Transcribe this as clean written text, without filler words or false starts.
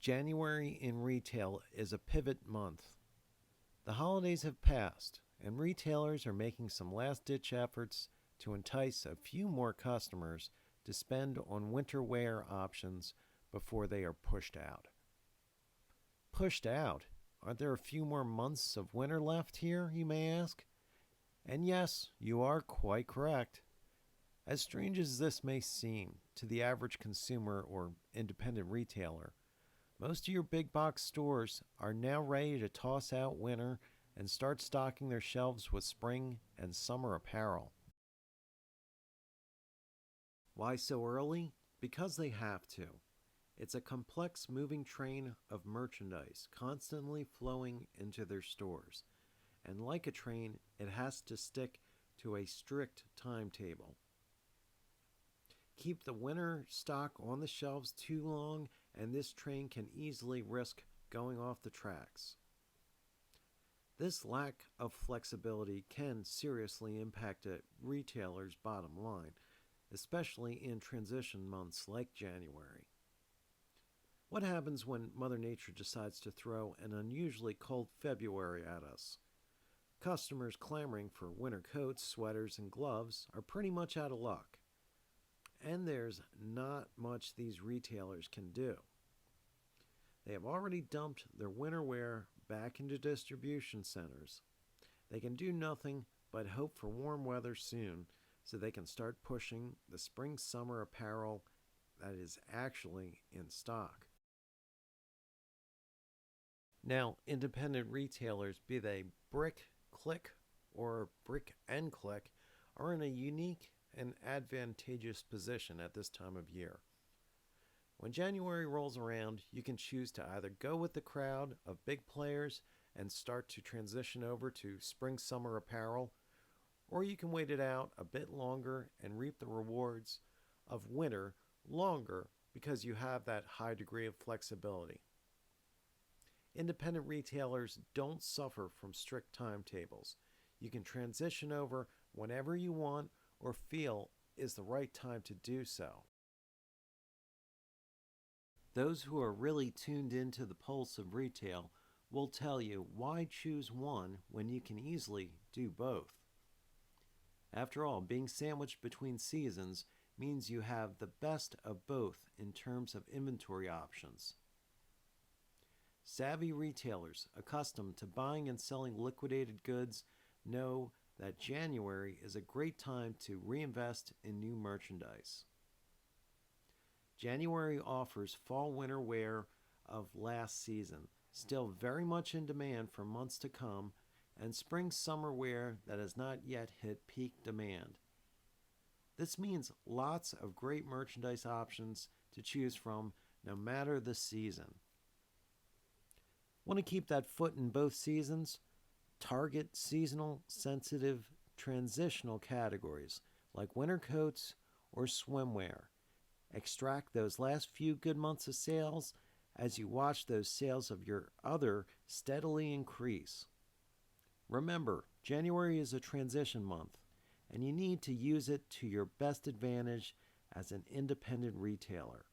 January in retail is a pivot month. The holidays have passed, and retailers are making some last-ditch efforts to entice a few more customers to spend on winter wear options before they are pushed out. Pushed out? Aren't there a few more months of winter left here, you may ask? And yes, you are quite correct. As strange as this may seem to the average consumer or independent retailer, most of your big box stores are now ready to toss out winter and start stocking their shelves with spring and summer apparel. Why so early? Because they have to. It's a complex moving train of merchandise constantly flowing into their stores, and like a train, it has to stick to a strict timetable. Keep the winter stock on the shelves too long, and this train can easily risk going off the tracks. This lack of flexibility can seriously impact a retailer's bottom line, especially in transition months like January. What happens when Mother Nature decides to throw an unusually cold February at us? Customers clamoring for winter coats, sweaters, and gloves are pretty much out of luck. And there's not much these retailers can do. They have already dumped their winter wear back into distribution centers. They can do nothing but hope for warm weather soon so they can start pushing the spring-summer apparel that is actually in stock. Now, independent retailers, be they Brick, Click, or Brick and Click, are in a unique and advantageous position at this time of year. When January rolls around, you can choose to either go with the crowd of big players and start to transition over to spring-summer apparel, or you can wait it out a bit longer and reap the rewards of winter longer because you have that high degree of flexibility. Independent retailers don't suffer from strict timetables. You can transition over whenever you want or feel is the right time to do so. Those who are really tuned into the pulse of retail will tell you why choose one when you can easily do both. After all, being sandwiched between seasons means you have the best of both in terms of inventory options. Savvy retailers accustomed to buying and selling liquidated goods know that January is a great time to reinvest in new merchandise. January offers fall-winter wear of last season, still very much in demand for months to come, and spring-summer wear that has not yet hit peak demand. This means lots of great merchandise options to choose from no matter the season. Want to keep that foot in both seasons? Target seasonal, sensitive, transitional categories like winter coats or swimwear. Extract those last few good months of sales as you watch those sales of your other steadily increase. Remember, January is a transition month, and you need to use it to your best advantage as an independent retailer.